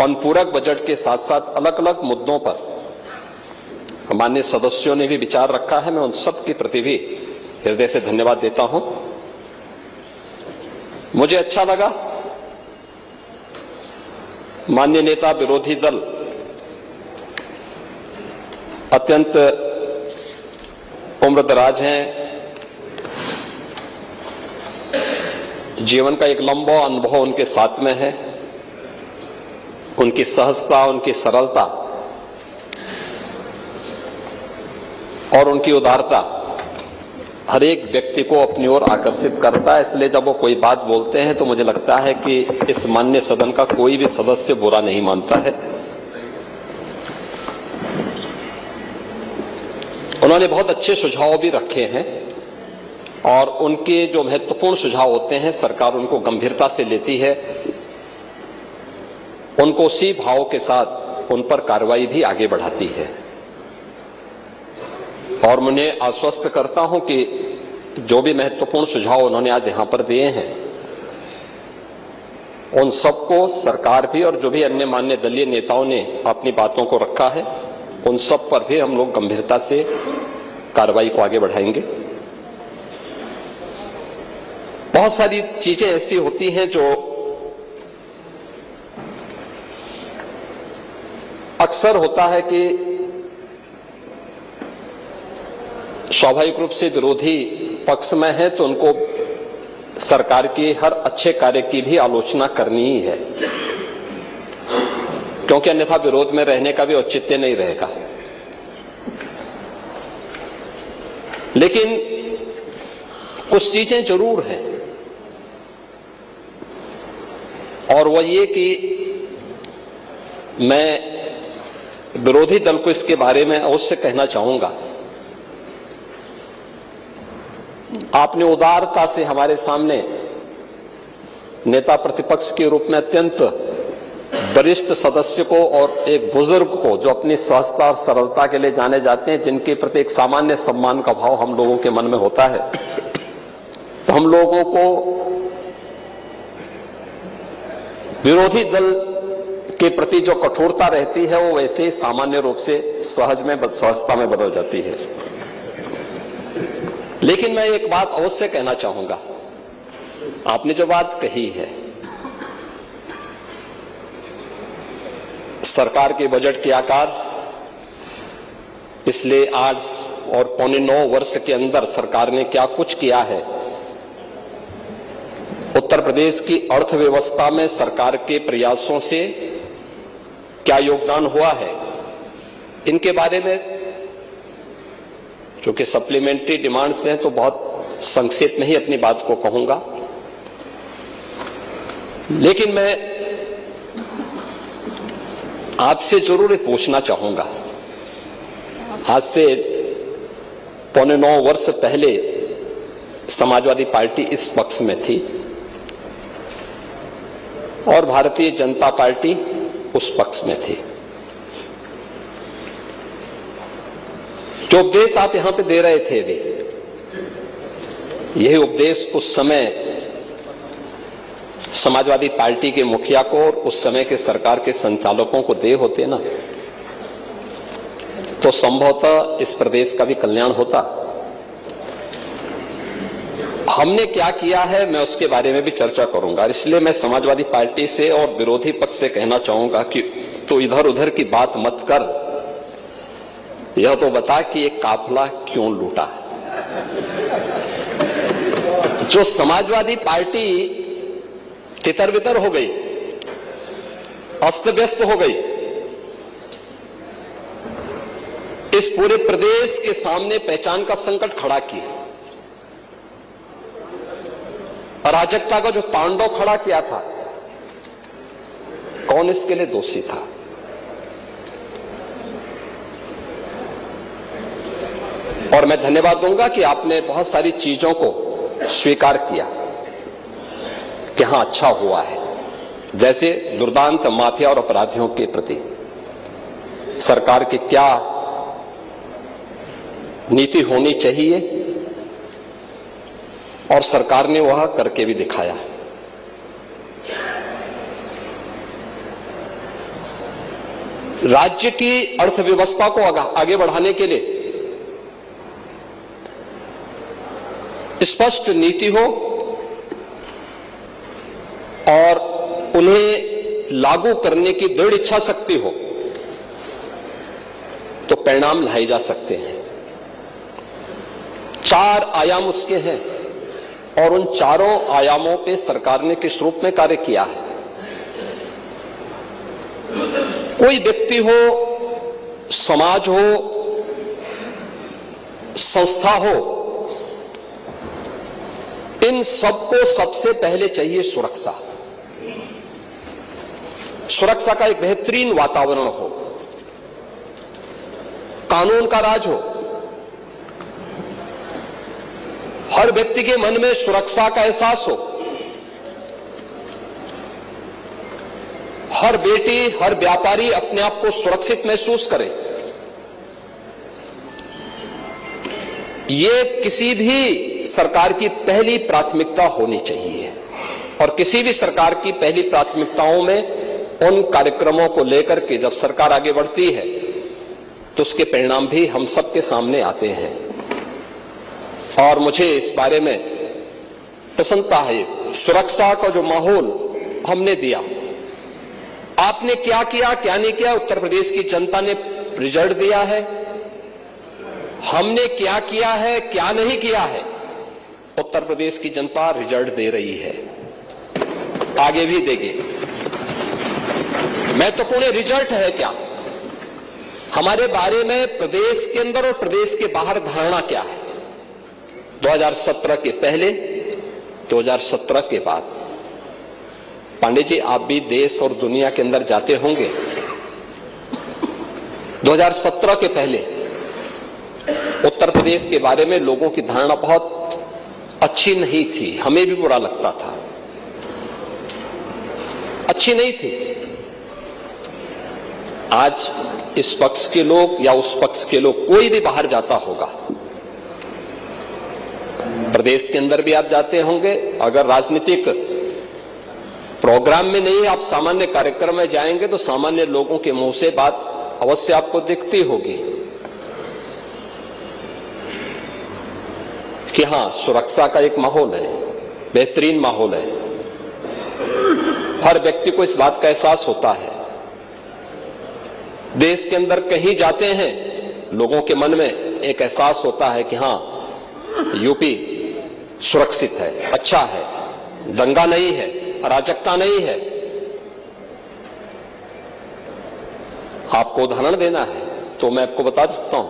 अनुपूरक बजट के साथ साथ अलग अलग मुद्दों पर माननीय सदस्यों ने भी विचार रखा है। मैं उन सब के प्रति भी हृदय से धन्यवाद देता हूं। मुझे अच्छा लगा माननीय नेता विरोधी दल अत्यंत उम्रदराज हैं, जीवन का एक लंबा अनुभव उनके साथ में है। उनकी सहजता, उनकी सरलता और उनकी उदारता हर एक व्यक्ति को अपनी ओर आकर्षित करता है। इसलिए जब वो कोई बात बोलते हैं तो मुझे लगता है कि इस माननीय सदन का कोई भी सदस्य बुरा नहीं मानता है। उन्होंने बहुत अच्छे सुझाव भी रखे हैं और उनके जो महत्वपूर्ण सुझाव होते हैं सरकार उनको गंभीरता से लेती है, उनको उसी भाव के साथ उन पर कार्रवाई भी आगे बढ़ाती है। और मैं आश्वस्त करता हूं कि जो भी महत्वपूर्ण सुझाव उन्होंने आज यहां पर दिए हैं उन सबको सरकार भी और जो भी अन्य मान्य दलीय नेताओं ने अपनी बातों को रखा है उन सब पर भी हम लोग गंभीरता से कार्रवाई को आगे बढ़ाएंगे। बहुत सारी चीजें ऐसी होती हैं जो अक्सर होता है कि स्वाभाविक रूप से विरोधी पक्ष में है तो उनको सरकार की हर अच्छे कार्य की भी आलोचना करनी ही है, क्योंकि अन्यथा विरोध में रहने का भी औचित्य नहीं रहेगा। लेकिन कुछ चीजें जरूर हैं और वह ये कि मैं विरोधी दल को इसके बारे में अवश्य कहना चाहूंगा। आपने उदारता से हमारे सामने नेता प्रतिपक्ष के रूप में अत्यंत वरिष्ठ सदस्य को और एक बुजुर्ग को जो अपनी सहजता और सरलता के लिए जाने जाते हैं, जिनके प्रति एक सामान्य सम्मान का भाव हम लोगों के मन में होता है, तो हम लोगों को विरोधी दल के प्रति जो कठोरता रहती है वो वैसे ही सामान्य रूप से सहजता में बदल जाती है। लेकिन मैं एक बात अवश्य कहना चाहूंगा। आपने जो बात कही है सरकार के बजट के आकार पिछले 8 और पौने 9 वर्ष के अंदर सरकार ने क्या कुछ किया है, उत्तर प्रदेश की अर्थव्यवस्था में सरकार के प्रयासों से क्या योगदान हुआ है, इनके बारे में चूंकि सप्लीमेंट्री डिमांड्स हैं तो बहुत संक्षेप में ही अपनी बात को कहूंगा। लेकिन मैं आपसे जरूर पूछना चाहूंगा, आज से पौने 9 वर्ष पहले समाजवादी पार्टी इस पक्ष में थी और भारतीय जनता पार्टी उस पक्ष में थी। जो उपदेश आप यहां पे दे रहे थे वे यही उपदेश उस समय समाजवादी पार्टी के मुखिया को और उस समय के सरकार के संचालकों को दे होते ना तो संभवतः इस प्रदेश का भी कल्याण होता। हमने क्या किया है मैं उसके बारे में भी चर्चा करूंगा। इसलिए मैं समाजवादी पार्टी से और विरोधी पक्ष से कहना चाहूंगा कि तो इधर उधर की बात मत कर, यह तो बता कि एक काफिला क्यों लूटा। जो समाजवादी पार्टी तितर बितर हो गई, अस्त व्यस्त हो गई, इस पूरे प्रदेश के सामने पहचान का संकट खड़ा किया। अराजकता का जो तांडव खड़ा किया था, कौन इसके लिए दोषी था? और मैं धन्यवाद दूंगा कि आपने बहुत सारी चीजों को स्वीकार किया कि हां अच्छा हुआ है। जैसे दुर्दांत माफिया और अपराधियों के प्रति सरकार की क्या नीति होनी चाहिए और सरकार ने वह करके भी दिखाया। राज्य की अर्थव्यवस्था को आगे बढ़ाने के लिए स्पष्ट नीति हो और उन्हें लागू करने की दृढ़ इच्छा शक्ति हो तो परिणाम लाए जा सकते हैं। 4 आयाम उसके हैं और उन चारों आयामों पे सरकार ने किस रूप में कार्य किया है। कोई व्यक्ति हो, समाज हो, संस्था हो, इन सबको सबसे पहले चाहिए सुरक्षा। सुरक्षा का एक बेहतरीन वातावरण हो, कानून का राज हो, हर व्यक्ति के मन में सुरक्षा का एहसास हो, हर बेटी, हर व्यापारी अपने आप को सुरक्षित महसूस करे। ये किसी भी सरकार की पहली प्राथमिकता होनी चाहिए और किसी भी सरकार की पहली प्राथमिकताओं में उन कार्यक्रमों को लेकर के जब सरकार आगे बढ़ती है तो उसके परिणाम भी हम सबके सामने आते हैं। और मुझे इस बारे में प्रसन्नता है, सुरक्षा का जो माहौल हमने दिया, आपने क्या किया क्या नहीं किया, उत्तर प्रदेश की जनता ने रिजल्ट दिया है। हमने क्या किया है क्या नहीं किया है, उत्तर प्रदेश की जनता रिजल्ट दे रही है, आगे भी देगी। महत्वपूर्ण रिजल्ट है क्या, हमारे बारे में प्रदेश के अंदर और प्रदेश के बाहर धारणा क्या है। 2017 के पहले, 2017 के बाद। पांडे जी, आप भी देश और दुनिया के अंदर जाते होंगे। 2017 के पहले उत्तर प्रदेश के बारे में लोगों की धारणा बहुत अच्छी नहीं थी, हमें भी बुरा लगता था, अच्छी नहीं थी। आज इस पक्ष के लोग या उस पक्ष के लोग, कोई भी बाहर जाता होगा, प्रदेश के अंदर भी आप जाते होंगे, अगर राजनीतिक प्रोग्राम में नहीं, आप सामान्य कार्यक्रम में जाएंगे तो सामान्य लोगों के मुंह से बात अवश्य आपको दिखती होगी कि हां, सुरक्षा का एक माहौल है, बेहतरीन माहौल है। हर व्यक्ति को इस बात का एहसास होता है। देश के अंदर कहीं जाते हैं, लोगों के मन में एक एहसास होता है कि हां, यूपी सुरक्षित है, अच्छा है, दंगा नहीं है, अराजकता नहीं है। आपको उदाहरण देना है तो मैं आपको बता सकता हूं,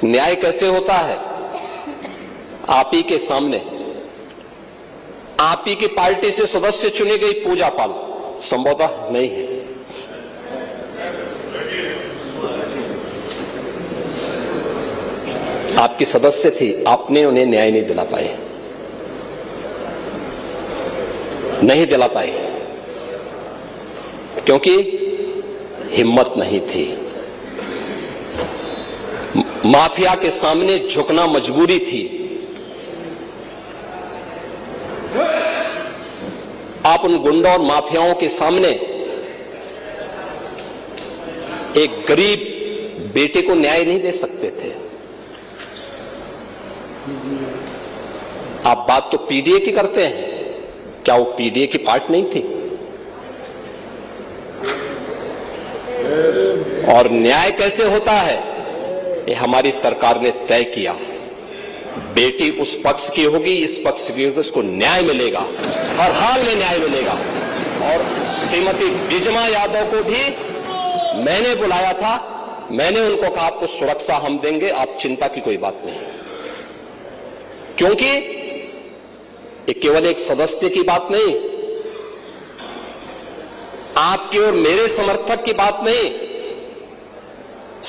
न्याय कैसे होता है। आप ही के सामने आप ही की पार्टी से सदस्य चुनी गई पूजा पाल संभवतः नहीं है। आपकी सदस्य थी, आपने उन्हें न्याय नहीं दिला पाए, नहीं दिला पाए, क्योंकि हिम्मत नहीं थी। माफिया के सामने झुकना मजबूरी थी। आप उन गुंडों और माफियाओं के सामने एक गरीब बेटे को न्याय नहीं दे सकते थे। आप बात तो पीडीए की करते हैं, क्या वो पीडीए की पार्ट नहीं थी? और न्याय कैसे होता है, ये हमारी सरकार ने तय किया। बेटी उस पक्ष की होगी, इस पक्ष की होगी, उसको न्याय मिलेगा, हर हाल में न्याय मिलेगा। और श्रीमती बिजमा यादव को भी मैंने बुलाया था, मैंने उनको कहा आपको सुरक्षा हम देंगे, आप चिंता की कोई बात नहीं। क्योंकि ये केवल एक सदस्य की बात नहीं, आपके और मेरे समर्थक की बात नहीं,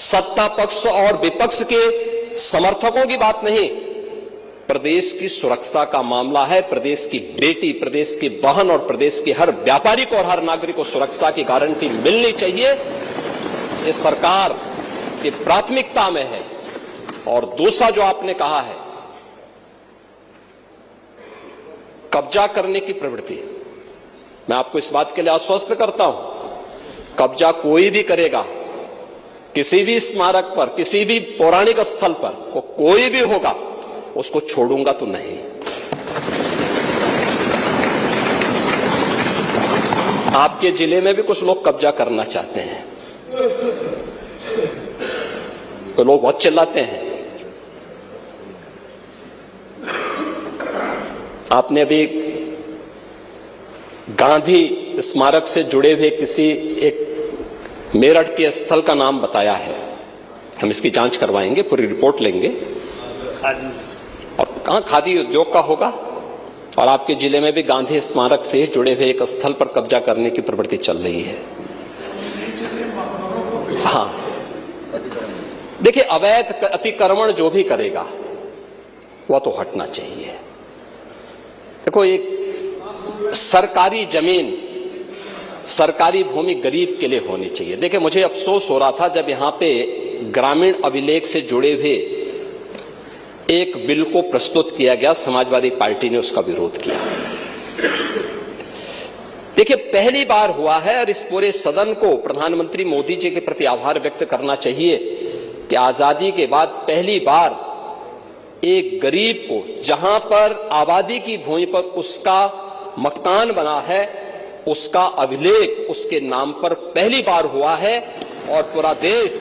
सत्ता पक्ष और विपक्ष के समर्थकों की बात नहीं, प्रदेश की सुरक्षा का मामला है। प्रदेश की बेटी, प्रदेश की बहन और प्रदेश के हर व्यापारी को और हर नागरिक को सुरक्षा की गारंटी मिलनी चाहिए। ये सरकार की प्राथमिकता में है। और दूसरा जो आपने कहा है, कब्जा करने की प्रवृत्ति, मैं आपको इस बात के लिए आश्वस्त करता हूं, कब्जा कोई भी करेगा किसी भी स्मारक पर, किसी भी पौराणिक स्थल पर, कोई भी होगा, उसको छोड़ूंगा तो नहीं। आपके जिले में भी कुछ लोग कब्जा करना चाहते हैं, तो लोग बहुत चिल्लाते हैं। आपने अभी गांधी स्मारक से जुड़े हुए किसी एक मेरठ के स्थल का नाम बताया है। हम इसकी जांच करवाएंगे, पूरी रिपोर्ट लेंगे। और कहां खादी उद्योग का होगा, और आपके जिले में भी गांधी स्मारक से जुड़े हुए एक स्थल पर कब्जा करने की प्रवृत्ति चल रही है। हां, देखिए, अवैध अतिक्रमण जो भी करेगा वह तो हटना चाहिए। देखो, एक सरकारी जमीन, सरकारी भूमि गरीब के लिए होनी चाहिए। देखिए, मुझे अफसोस हो रहा था जब यहां पे ग्रामीण अभिलेख से जुड़े हुए एक बिल को प्रस्तुत किया गया, समाजवादी पार्टी ने उसका विरोध किया। देखिए, पहली बार हुआ है, और इस पूरे सदन को प्रधानमंत्री मोदी जी के प्रति आभार व्यक्त करना चाहिए कि आजादी के बाद पहली बार एक गरीब को, जहां पर आबादी की भूमि पर उसका मकान बना है, उसका अभिलेख उसके नाम पर पहली बार हुआ है। और पूरा देश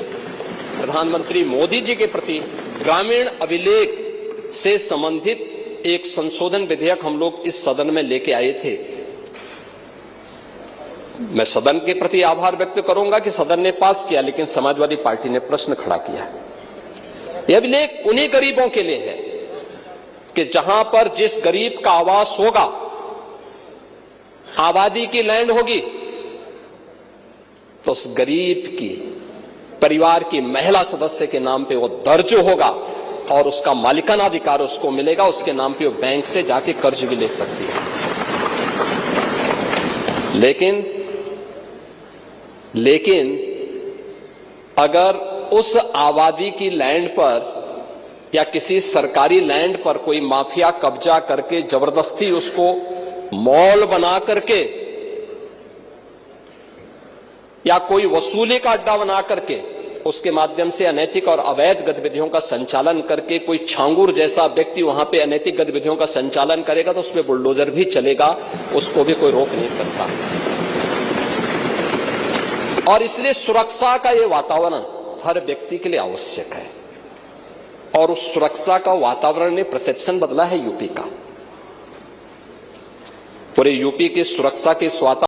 प्रधानमंत्री मोदी जी के प्रति ग्रामीण अभिलेख से संबंधित एक संशोधन विधेयक हम लोग इस सदन में लेके आए थे। मैं सदन के प्रति आभार व्यक्त करूंगा कि सदन ने पास किया, लेकिन समाजवादी पार्टी ने प्रश्न खड़ा किया। यह अभिलेख उन्हीं गरीबों के लिए है कि जहां पर जिस गरीब का आवास होगा, आबादी की लैंड होगी, तो उस गरीब की परिवार की महिला सदस्य के नाम पे वो दर्ज होगा और उसका मालिकाना अधिकार उसको मिलेगा। उसके नाम पे वो बैंक से जाके कर्ज भी ले सकती है। लेकिन अगर उस आबादी की लैंड पर या किसी सरकारी लैंड पर कोई माफिया कब्जा करके जबरदस्ती उसको मॉल बना करके या कोई वसूली का अड्डा बना करके उसके माध्यम से अनैतिक और अवैध गतिविधियों का संचालन करके कोई छांगुर जैसा व्यक्ति वहां पे अनैतिक गतिविधियों का संचालन करेगा, तो उसमें बुलडोजर भी चलेगा, उसको भी कोई रोक नहीं सकता। और इसलिए सुरक्षा का यह वातावरण हर व्यक्ति के लिए आवश्यक है, और उस सुरक्षा का वातावरण ने परसेप्शन बदला है यूपी का। पूरे यूपी की सुरक्षा के इस वातावरण